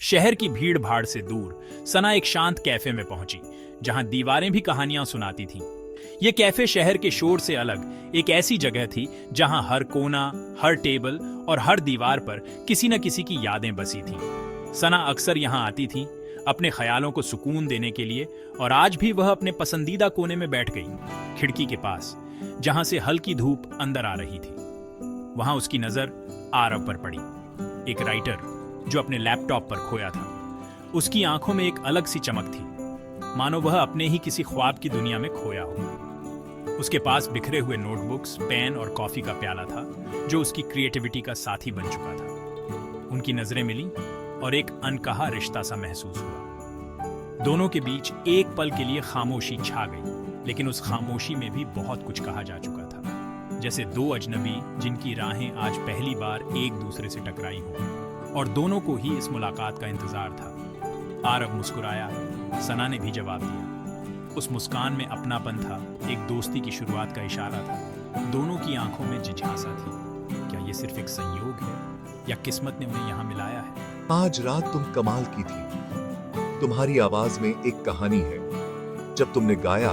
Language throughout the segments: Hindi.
शहर की भीड़ भाड़ से दूर सना एक शांत कैफे में पहुंची, जहां दीवारें भी कहानियां सुनाती थीं। ये कैफे शहर के शोर से अलग एक ऐसी जगह थी जहां हर कोना, हर टेबल और हर दीवार पर किसी न किसी की यादें बसी थीं। सना अक्सर यहां आती थी अपने ख्यालों को सुकून देने के लिए, और आज भी वह अपने पसंदीदा कोने में बैठ गई, खिड़की के पास, जहां से हल्की धूप अंदर आ रही थी। वहां उसकी नजर आरव पर पड़ी, एक राइटर जो अपने लैपटॉप पर खोया था। उसकी आंखों में एक अलग सी चमक थी, मानो वह अपने ही किसी ख्वाब की दुनिया में खोया हो। उसके पास बिखरे हुए नोटबुक्स, पेन और कॉफी का प्याला था, जो उसकी क्रिएटिविटी का साथी बन चुका था। उनकी नजरें मिली और एक अनकहा रिश्ता सा महसूस हुआ। दोनों के बीच एक पल के लिए खामोशी छा गई, लेकिन उस खामोशी में भी बहुत कुछ कहा जा चुका था, जैसे दो अजनबी जिनकी राहें आज पहली बार एक दूसरे से टकराई हों, और दोनों को ही इस मुलाकात का इंतजार था। आरव मुस्कुराया, सना ने भी जवाब दिया। उस मुस्कान में अपनापन था, एक दोस्ती की शुरुआत का इशारा था। दोनों की आंखों में जिज्ञासा थी, क्या ये सिर्फ एक संयोग है या किस्मत ने उन्हें यहाँ मिलाया है? आज रात तुम कमाल की थी। तुम्हारी आवाज में एक कहानी है। जब तुमने गाया,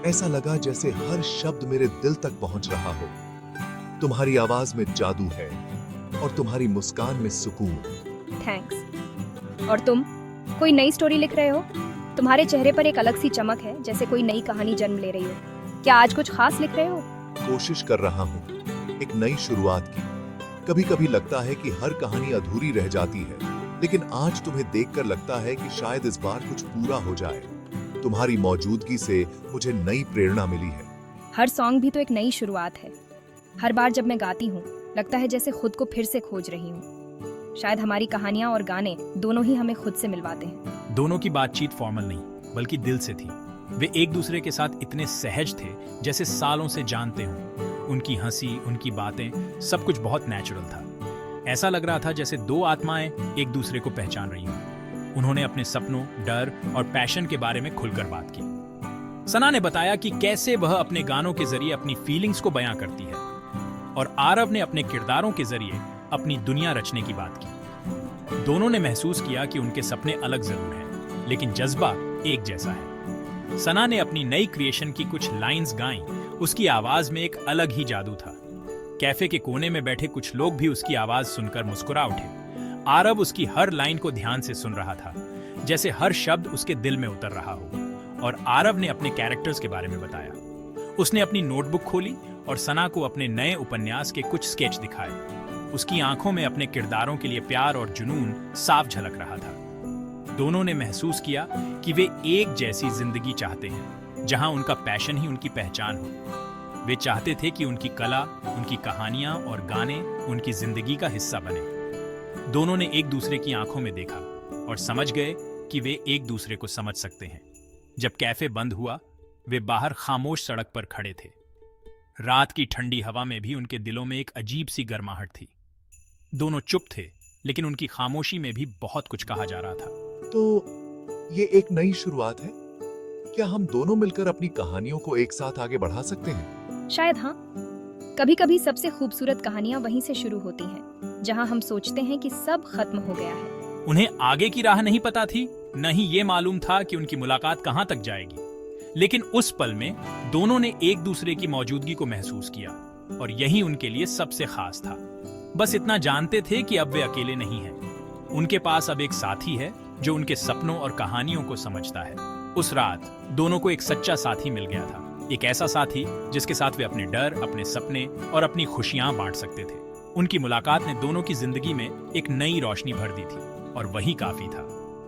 ऐसा लगा जैसे हर शब्द मेरे दिल तक पहुंच रहा हो। तुम्हारी आवाज में जादू है और तुम्हारी मुस्कान में सुकून। थैंक्स। और तुम कोई नई स्टोरी लिख रहे हो? तुम्हारे चेहरे पर एक अलग सी चमक है, जैसे कोई नई कहानी जन्म ले रही हो। क्या आज कुछ खास लिख रहे हो? कोशिश कर रहा हूँ, एक नई शुरुआत की। कभी कभी लगता है कि हर कहानी अधूरी रह जाती है, लेकिन आज तुम्हें देखकर लगता है कि शायद इस बार कुछ पूरा हो जाए। तुम्हारी मौजूदगी से मुझे नई प्रेरणा मिली है। हर सॉन्ग भी तो एक नई शुरुआत है। हर बार जब मैं गाती हूँ, लगता है जैसे खुद को फिर से खोज रही हूँ। शायद हमारी कहानियां और गाने दोनों ही हमें खुद से मिलवाते हैं। दोनों की बातचीत फॉर्मल नहीं, बल्कि दिल से थी। वे एक दूसरे के साथ इतने सहज थे, जैसे सालों से जानते हों। उनकी हंसी, उनकी बातें, सब कुछ बहुत नेचुरल था। ऐसा लग रहा था जैसे दो आत्माएं एक दूसरे को पहचान रही हों। उन्होंने अपने सपनों, डर और पैशन के बारे में खुलकर बात की। सना ने बताया कि कैसे वह अपने गानों के जरिए अपनी फीलिंग्स को बयां करती है, और आरव ने अपने किरदारों के जरिए अपनी दुनिया रचने की बात की। दोनों ने महसूस किया कि उनके सपने अलग जरूर हैं, लेकिन जज्बा एक जैसा है। सना ने अपनी नई क्रिएशन की कुछ लाइंस गाईं। उसकी आवाज में एक अलग ही जादू था। कैफे के कोने में बैठे कुछ लोग भी उसकी आवाज सुनकर मुस्कुरा उठे। आरव उसकी हर लाइन को ध्यान से सुन रहा था, जैसे हर शब्द उसके दिल में उतर रहा हो। और आरव ने अपने कैरेक्टर्स के बारे में बताया। उसने अपनी नोटबुक खोली और सना को अपने नए उपन्यास के कुछ स्केच दिखाए। उसकी आंखों में अपने किरदारों के लिए प्यार और जुनून साफ झलक रहा था। दोनों ने महसूस किया कि वे एक जैसी जिंदगी चाहते हैं, जहां उनका पैशन ही उनकी पहचान हो। वे चाहते थे कि उनकी कला, उनकी कहानियां और गाने उनकी जिंदगी का हिस्सा बने। दोनों ने एक दूसरे की आंखों में देखा और समझ गए कि वे एक दूसरे को समझ सकते हैं। जब कैफे बंद हुआ, वे बाहर खामोश सड़क पर खड़े थे। रात की ठंडी हवा में भी उनके दिलों में एक अजीब सी गर्माहट थी। दोनों चुप थे, लेकिन उनकी खामोशी में भी बहुत कुछ कहा जा रहा था। तो ये एक नई शुरुआत है। क्या हम दोनों मिलकर अपनी कहानियों को एक साथ आगे बढ़ा सकते हैं? शायद हाँ। कभी कभी सबसे खूबसूरत कहानियां वहीं से शुरू होती हैं, जहां हम सोचते हैं कि सब खत्म हो गया है। उन्हें आगे की राह नहीं पता थी, न ही ये मालूम था कि उनकी मुलाकात कहां तक जाएगी। लेकिन उस पल में दोनों ने एक दूसरे की मौजूदगी को महसूस किया, और यही उनके लिए सबसे खास था। बस इतना जानते थे कि अब वे अकेले नहीं हैं। उनके पास अब एक साथी है जो उनके सपनों और कहानियों को समझता है। उस रात दोनों को एक सच्चा साथी मिल गया था, एक ऐसा साथी जिसके साथ वे अपने डर, अपने सपने और अपनी खुशियां बांट सकते थे। उनकी मुलाकात ने दोनों की जिंदगी में एक नई रोशनी भर दी थी, और वही काफी था।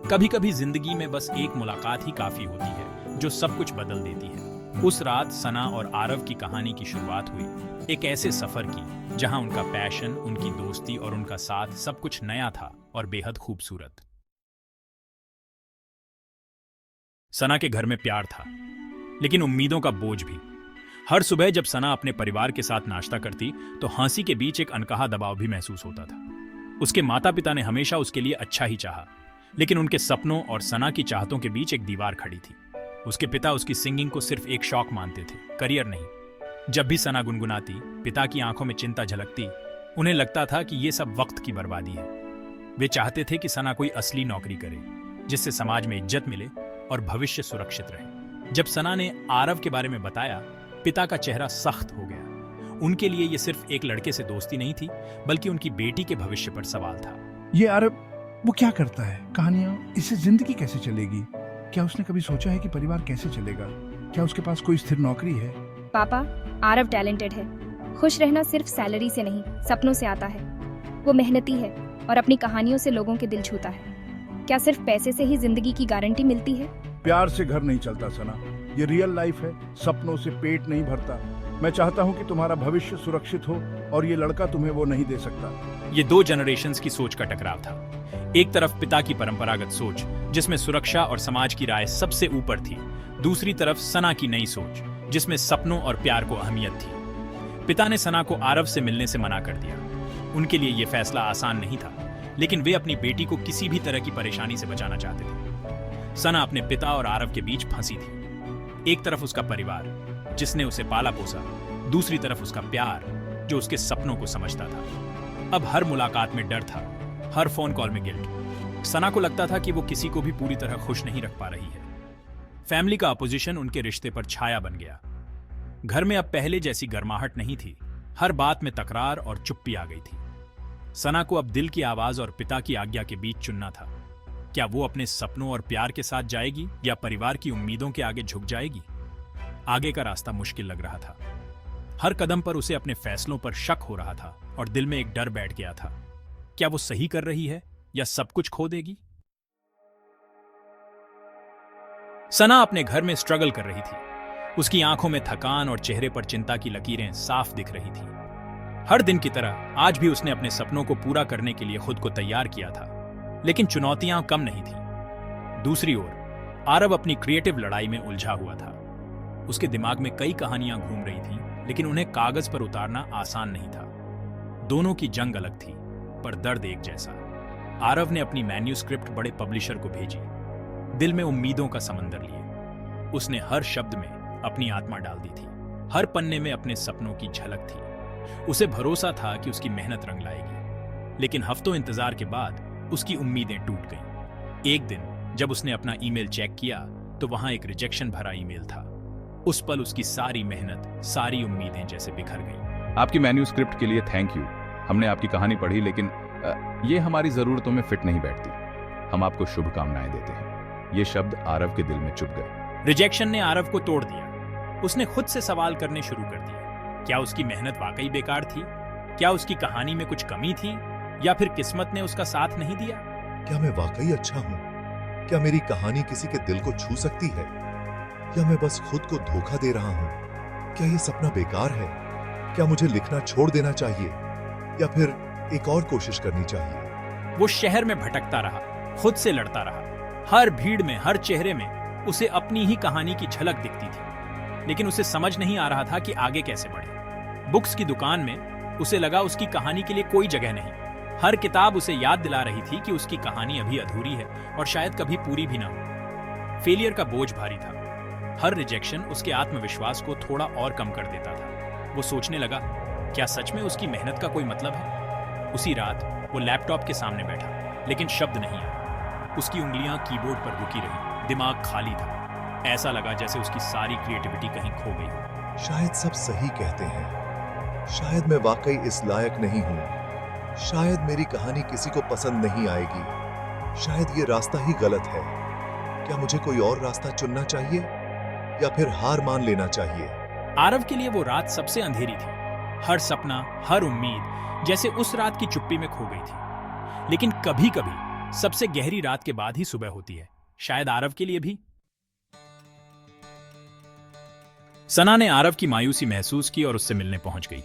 कभी कभी जिंदगी में बस एक मुलाकात ही काफी होती है, जो सब कुछ बदल देती है। उस रात सना और आरव की कहानी की शुरुआत हुई, एक ऐसे सफर की जहां उनका पैशन, उनकी दोस्ती और उनका साथ सब कुछ नया था और बेहद खूबसूरत। सना के घर में प्यार था, लेकिन उम्मीदों का बोझ भी। हर सुबह जब सना अपने परिवार के साथ नाश्ता करती, तो हंसी के बीच एक अनकहा दबाव भी महसूस होता था। उसके माता पिता ने हमेशा उसके लिए अच्छा ही चाहा, लेकिन उनके सपनों और सना की चाहतों के बीच एक दीवार खड़ी थी। उसके पिता उसकी सिंगिंग को सिर्फ एक शौक मानते थे, करियर नहीं। जब भी सना गुनगुनाती, पिता की आंखों में चिंता झलकती। उन्हें लगता था कि ये सब वक्त की बर्बादी है। वे चाहते थे कि सना कोई असली नौकरी करे, जिससे समाज में इज्जत मिले और भविष्य सुरक्षित रहे। जब सना ने आरव के बारे में बताया, पिता का चेहरा सख्त हो गया। उनके लिए ये सिर्फ एक लड़के से दोस्ती नहीं थी, बल्कि उनकी बेटी के भविष्य पर सवाल था। ये आरव वो क्या करता है? कहानियां, इससे जिंदगी कैसे चलेगी? क्या उसने कभी सोचा है कि परिवार कैसे चलेगा? क्या उसके पास कोई स्थिर नौकरी है? पापा, आरव टैलेंटेड है। खुश रहना सिर्फ सैलरी से नहीं, सपनों से आता है। वो मेहनती है और अपनी कहानियों से लोगों के दिल छूता है। क्या सिर्फ पैसे से ही जिंदगी की गारंटी मिलती है? प्यार से घर नहीं चलता सना, ये रियल लाइफ है। सपनों से पेट नहीं भरता। मैं चाहता हूँ कि तुम्हारा भविष्य सुरक्षित हो और ये लड़का तुम्हें वो नहीं दे सकता। ये दो जनरेशंस की सोच का टकराव था। एक तरफ पिता की परंपरागत सोच, जिसमें सुरक्षा और समाज की राय सबसे ऊपर थी। दूसरी तरफ सना की नई सोच, जिसमें सपनों और प्यार को अहमियत थी। पिता ने सना को आरव से मिलने से मना कर दिया। उनके लिए यह फैसला आसान नहीं था, लेकिन वे अपनी बेटी को किसी भी तरह की परेशानी से बचाना चाहते थे। सना अपने पिता और आरव के बीच फंसी थी। एक तरफ उसका परिवार, जिसने उसे पाला पोसा, दूसरी तरफ उसका प्यार, जो उसके सपनों को समझता था। अब हर मुलाकात में डर था, हर फोन कॉल में गिल्ट। सना को लगता था कि वो किसी को भी पूरी तरह खुश नहीं रख पा रही है। फैमिली का अपोजिशन उनके रिश्ते पर छाया बन गया। घर में अब पहले जैसी गर्माहट नहीं थी। हर बात में तकरार और चुप्पी आ गई थी। सना को अब दिल की आवाज और पिता की आज्ञा के बीच चुनना था। क्या वो अपने सपनों और प्यार के साथ जाएगी या परिवार की उम्मीदों के आगे झुक जाएगी? आगे का रास्ता मुश्किल लग रहा था। हर कदम पर उसे अपने फैसलों पर शक हो रहा था और दिल में एक डर बैठ गया था। क्या वो सही कर रही है या सब कुछ खो देगी? सना अपने घर में स्ट्रगल कर रही थी। उसकी आंखों में थकान और चेहरे पर चिंता की लकीरें साफ दिख रही थी। हर दिन की तरह आज भी उसने अपने सपनों को पूरा करने के लिए खुद को तैयार किया था, लेकिन चुनौतियां कम नहीं थी। दूसरी ओर आरव अपनी क्रिएटिव लड़ाई में उलझा हुआ था। उसके दिमाग में कई कहानियां घूम रही थीं, लेकिन उन्हें कागज पर उतारना आसान नहीं था। दोनों की जंग अलग थी, पर दर्द एक जैसा। आरव ने अपनी मैन्यूस्क्रिप्ट बड़े पब्लिशर को भेजी, दिल में उम्मीदों का समंदर लिए। उसने हर शब्द में अपनी आत्मा डाल दी थी, हर पन्ने में अपने सपनों की झलक थी। उसे भरोसा था कि उसकी मेहनत रंग लाएगी, लेकिन हफ्तों इंतजार के बाद उसकी उम्मीदें टूट गईं। एक दिन जब उसने अपना ईमेल चेक किया तो वहां एक रिजेक्शन भरा ईमेल था। उस पल उसकी सारी मेहनत, सारी उम्मीदें जैसे बिखर गईं। आपकी मैन्यूस्क्रिप्ट के लिए थैंक यू। हमने आपकी कहानी पढ़ी, लेकिन ये हमारी जरूरतों में फिट नहीं बैठती। हम आपको शुभकामनाएं देते हैं। ये शब्द आरव के दिल में चुभ गए। रिजेक्शन ने आरव को तोड़ दिया। उसने खुद से सवाल करने शुरू कर दिए। क्या उसकी मेहनत वाकई बेकार थी? क्या उसकी कहानी में कुछ कमी थी, या फिर किस्मत ने उसका साथ नहीं दिया? क्या मैं वाकई अच्छा हूँ? क्या मेरी कहानी किसी के दिल को छू सकती है, या मैं बस खुद को धोखा दे रहा हूँ? क्या ये सपना बेकार है? क्या मुझे लिखना छोड़ देना चाहिए, या फिर एक और कोशिश करनी चाहिए? वो शहर में भटकता रहा, खुद से लड़ता रहा। हर भीड़ में, हर चेहरे में उसे अपनी ही कहानी की झलक दिखती थी, लेकिन उसे समझ नहीं आ रहा था कि आगे कैसे बढ़े। बुक्स की दुकान में उसे लगा उसकी कहानी के लिए कोई जगह नहीं। हर किताब उसे याद दिला रही थी कि उसकी कहानी अभी अधूरी है और शायद कभी पूरी भी ना हो। फेलियर का बोझ भारी था। हर रिजेक्शन उसके आत्मविश्वास को थोड़ा और कम कर देता था। वो सोचने लगा, क्या सच में उसकी मेहनत का कोई मतलब है? उसी रात वो लैपटॉप के सामने बैठा, लेकिन शब्द नहीं आया। उसकी उंगलियां कीबोर्ड पर रुकी रही, दिमाग खाली था। ऐसा लगा जैसे उसकी सारी क्रिएटिविटी कहीं खो गई हो। शायद सब सही कहते हैं। शायद मैं वाकई इस लायक नहीं हूं। शायद मेरी कहानी किसी को पसंद नहीं आएगी। शायद ये रास्ता ही गलत है। क्या मुझे कोई और रास्ता चुनना चाहिए, या फिर हार मान लेना चाहिए? आरव के लिए वो रात सबसे अंधेरी थी। हर सपना, हर उम्मीद जैसे उस रात की चुप्पी में खो गई थी। लेकिन कभी कभी सबसे गहरी रात के बाद ही सुबह होती है, शायद आरव के लिए भी। सना ने आरव की मायूसी महसूस की और उससे मिलने पहुंच गई।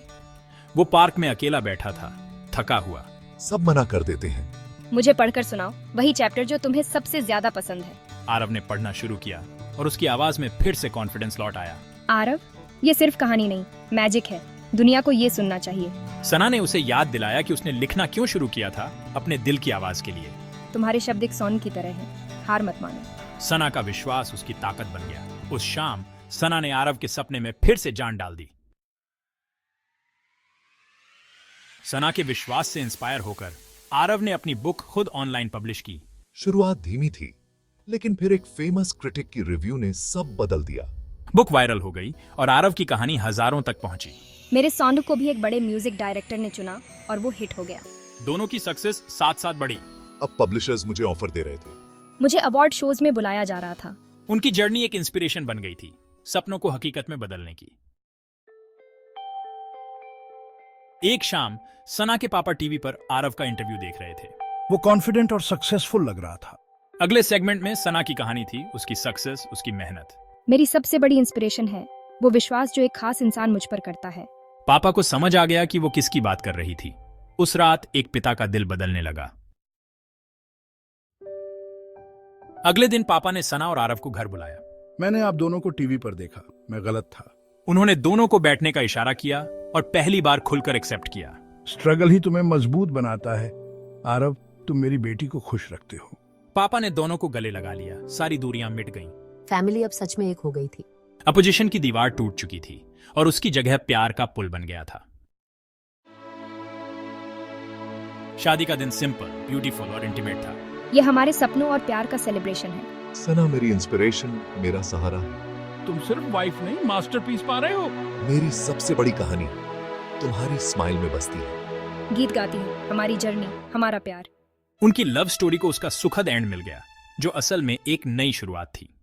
वो पार्क में अकेला बैठा था, थका हुआ। सब मना कर देते हैं। मुझे पढ़कर सुनाओ, वही चैप्टर जो तुम्हें सबसे ज्यादा पसंद है। आरव ने पढ़ना शुरू किया और उसकी आवाज में फिर से कॉन्फिडेंस लौट आया। आरव, ये सिर्फ कहानी नहीं, मैजिक है। दुनिया को ये सुनना चाहिए। सना ने उसे याद दिलाया कि उसने लिखना क्यों शुरू किया था, अपने दिल की आवाज के लिए। तुम्हारे शब्द एक सॉन्ग की तरह हैं, हार मत मानो। सना का विश्वास उसकी ताकत बन गया। उस शाम सना ने आरव के सपने में फिर से जान डाल दी। सना के विश्वास से इंस्पायर होकर आरव ने अपनी बुक खुद ऑनलाइन पब्लिश की। शुरुआत धीमी थी, लेकिन फिर एक फेमस क्रिटिक की रिव्यू ने सब बदल दिया। बुक वायरल हो गई और आरव की कहानी हजारों तक पहुंची। मेरे सॉन्ग को भी एक बड़े म्यूजिक डायरेक्टर ने चुना और वो हिट हो गया। दोनों की सक्सेस साथ साथ बढ़ी। अब पब्लिशर्स मुझे ऑफर दे रहे थे। मुझे अवार्ड शोज में बुलाया जा रहा था। उनकी जर्नी एक इंस्पिरेशन बन गई थी, सपनों को हकीकत में बदलने की। एक शाम सना के पापा टीवी पर आरव का इंटरव्यू देख रहे थे। वो कॉन्फिडेंट और सक्सेसफुल लग रहा था। अगले सेगमेंट में सना की कहानी थी, उसकी सक्सेस, उसकी मेहनत। मेरी सबसे बड़ी इंस्पिरेशन है वो विश्वास जो एक खास इंसान मुझ पर करता है। पापा को समझ आ गया कि वो किसकी बात कर रही थी। उस रात एक पिता का दिल बदलने लगा। अगले दिन पापा ने सना और आरव को घर बुलाया। मैंने आप दोनों को टीवी पर देखा, मैं गलत था। उन्होंने दोनों को बैठने का इशारा किया और पहली बार खुलकर एक्सेप्ट किया। स्ट्रगल ही तुम्हें मजबूत बनाता है। आरव, तुम मेरी बेटी को खुश रखते हो। पापा ने दोनों को गले लगा लिया। सारी दूरियां मिट गईं। फैमिली अब सच में एक हो गई थी। अपोजिशन की दीवार टूट चुकी थी और उसकी जगह प्यार का पुल बन गया था। शादी का दिन सिंपल, ब्यूटीफुल और इंटीमेट था। ये हमारे सपनों और प्यार का सेलिब्रेशन है। सना मेरी इंस्पिरेशन, मेरा सहारा, तुम सिर्फ वाइफ नहीं, मास्टरपीस पा रहे हो। मेरी सबसे बड़ी कहानी तुम्हारी स्माइल में बसती है। गीत गाती हूँ, हमारी जर्नी, हमारा प्यार। उनकी लव स्टोरी को उसका सुखद एंड मिल गया, जो असल में एक नई शुरुआत थी।